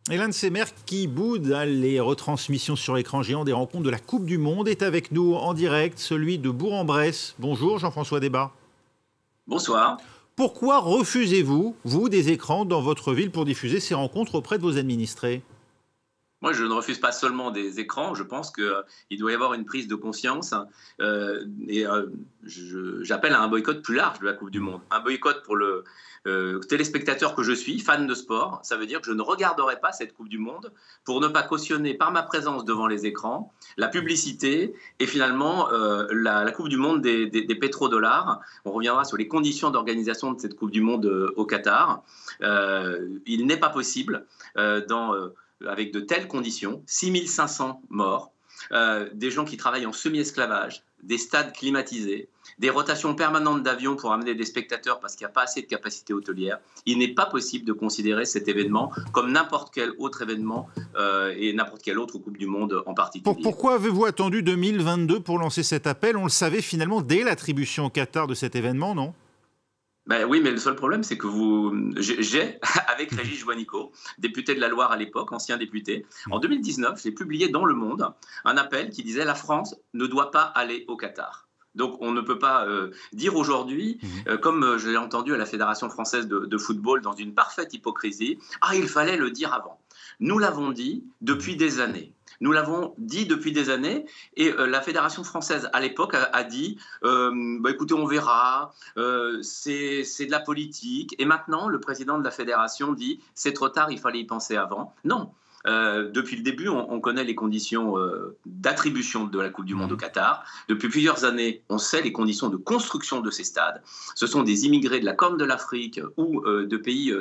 Et l'un de ces maires qui boude les retransmissions sur écran géant des rencontres de la Coupe du Monde est avec nous en direct, celui de Bourg-en-Bresse. Bonjour Jean-François Debat. Bonsoir. Pourquoi refusez-vous, vous, des écrans dans votre ville pour diffuser ces rencontres auprès de vos administrés ? Moi, je ne refuse pas seulement des écrans. Je pense qu'il doit y avoir une prise de conscience. J'appelle à un boycott plus large de la Coupe du Monde. Un boycott pour le téléspectateur que je suis, fan de sport. Ça veut dire que je ne regarderai pas cette Coupe du Monde pour ne pas cautionner par ma présence devant les écrans la publicité et finalement la Coupe du Monde des pétrodollars. On reviendra sur les conditions d'organisation de cette Coupe du Monde au Qatar. Il n'est pas possible avec de telles conditions, 6500 morts, des gens qui travaillent en semi-esclavage, des stades climatisés, des rotations permanentes d'avions pour amener des spectateurs parce qu'il n'y a pas assez de capacité hôtelière. Il n'est pas possible de considérer cet événement comme n'importe quel autre événement et n'importe quelle autre Coupe du Monde en particulier. Pourquoi avez-vous attendu 2022 pour lancer cet appel ? On le savait finalement dès l'attribution au Qatar de cet événement, non ? Ben oui, mais le seul problème, c'est que j'ai, avec Régis Juanico, député de la Loire à l'époque, ancien député, en 2019, j'ai publié dans Le Monde un appel qui disait « La France ne doit pas aller au Qatar ». Donc on ne peut pas dire aujourd'hui, comme je l'ai entendu à la Fédération française de football dans une parfaite hypocrisie, « Ah, il fallait le dire avant ». Nous l'avons dit depuis des années. Nous l'avons dit depuis des années et la Fédération française à l'époque a dit écoutez, on verra, c'est de la politique. Et maintenant, le président de la Fédération dit c'est trop tard, il fallait y penser avant. Non. Depuis le début, on connaît les conditions d'attribution de la Coupe du Monde au Qatar. Depuis plusieurs années, on sait les conditions de construction de ces stades. Ce sont des immigrés de la Corne de l'Afrique ou de pays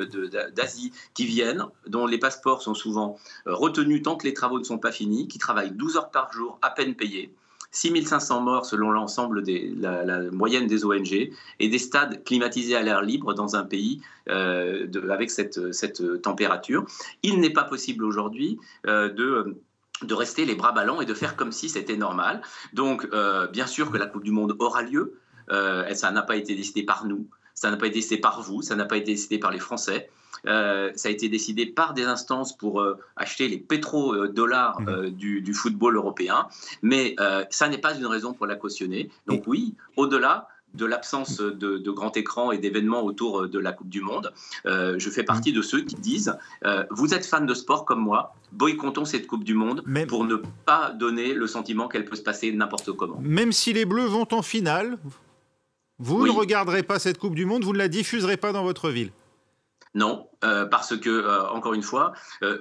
d'Asie qui viennent, dont les passeports sont souvent retenus tant que les travaux ne sont pas finis, qui travaillent 12 heures par jour, à peine payés. 6500 morts selon l'ensemble la moyenne des ONG et des stades climatisés à l'air libre dans un pays avec cette température. Il n'est pas possible aujourd'hui de rester les bras ballants et de faire comme si c'était normal. Donc, bien sûr que la Coupe du Monde aura lieu. Ça n'a pas été décidé par nous, ça n'a pas été décidé par vous, ça n'a pas été décidé par les Français. Ça a été décidé par des instances pour acheter les pétrodollars du football européen. Mais ça n'est pas une raison pour la cautionner. Donc oui, au-delà de l'absence de grand écran et d'événements autour de la Coupe du Monde, je fais partie de ceux qui disent vous êtes fan de sport comme moi, boycottons cette Coupe du Monde pour ne pas donner le sentiment qu'elle peut se passer n'importe comment. Même si les Bleus vont en finale, vous ne regarderez pas cette Coupe du Monde, vous ne la diffuserez pas dans votre ville ? Non, parce que, encore une fois,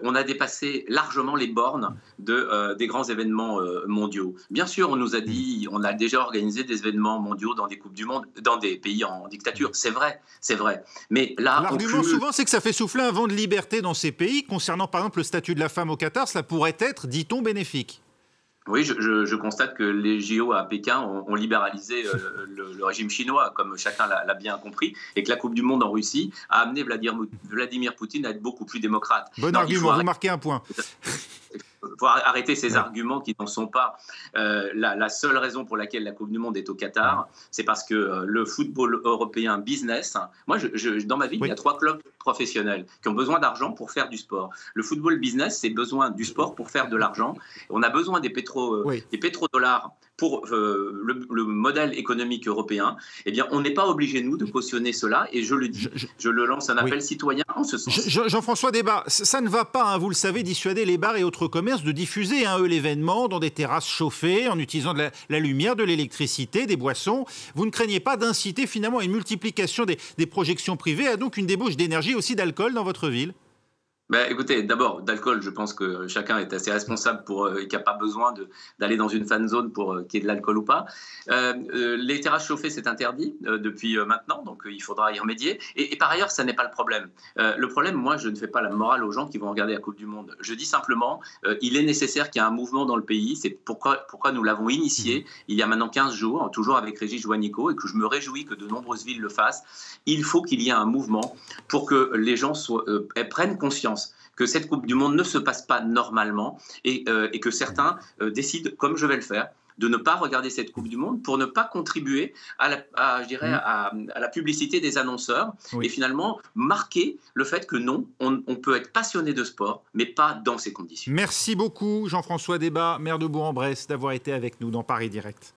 on a dépassé largement les bornes des grands événements mondiaux. Bien sûr, on nous a dit, on a déjà organisé des événements mondiaux dans des Coupes du Monde, dans des pays en dictature. C'est vrai, c'est vrai. Mais là, l'argument souvent, c'est que ça fait souffler un vent de liberté dans ces pays. Concernant, par exemple, le statut de la femme au Qatar, cela pourrait être, dit-on, bénéfique. Oui, je constate que les JO à Pékin ont libéralisé le régime chinois, comme chacun l'a bien compris, et que la Coupe du Monde en Russie a amené Vladimir Poutine à être beaucoup plus démocrate. Bon argument, vous marquez un point. Il faut arrêter ces arguments qui n'en sont pas. La seule raison pour laquelle la Coupe du Monde est au Qatar, c'est parce que le football européen business, moi, dans ma ville, il y a 3 clubs professionnels qui ont besoin d'argent pour faire du sport. Le football business, c'est besoin du sport pour faire de l'argent. On a besoin des pétrodollars pour le modèle économique européen. Eh bien, on n'est pas obligé, nous, de cautionner cela. Et je le dis, je le lance un appel citoyen en ce sens. Jean-François Debat, ça ne va pas, vous le savez, dissuader les bars et autres commerces de diffuser l'événement dans des terrasses chauffées, en utilisant de la lumière, de l'électricité, des boissons. Vous ne craignez pas d'inciter finalement à une multiplication des projections privées, à donc une débauche d'énergie, aussi d'alcool dans votre ville ? Écoutez, d'abord, d'alcool, je pense que chacun est assez responsable et qu'il n'y a pas besoin d'aller dans une fan zone pour qu'il y ait de l'alcool ou pas. Les terrasses chauffées, c'est interdit depuis maintenant, donc il faudra y remédier. Et par ailleurs, ça n'est pas le problème. Le problème, moi, je ne fais pas la morale aux gens qui vont regarder la Coupe du Monde. Je dis simplement, il est nécessaire qu'il y ait un mouvement dans le pays. C'est pourquoi nous l'avons initié il y a maintenant 15 jours, toujours avec Régis Juanico, et que je me réjouis que de nombreuses villes le fassent. Il faut qu'il y ait un mouvement pour que les gens prennent conscience que cette Coupe du Monde ne se passe pas normalement et que certains décident, comme je vais le faire, de ne pas regarder cette Coupe du Monde pour ne pas contribuer à la publicité des annonceurs et finalement marquer le fait que non, on peut être passionné de sport, mais pas dans ces conditions. Merci beaucoup Jean-François Debat, maire de Bourg-en-Bresse, d'avoir été avec nous dans Paris Direct.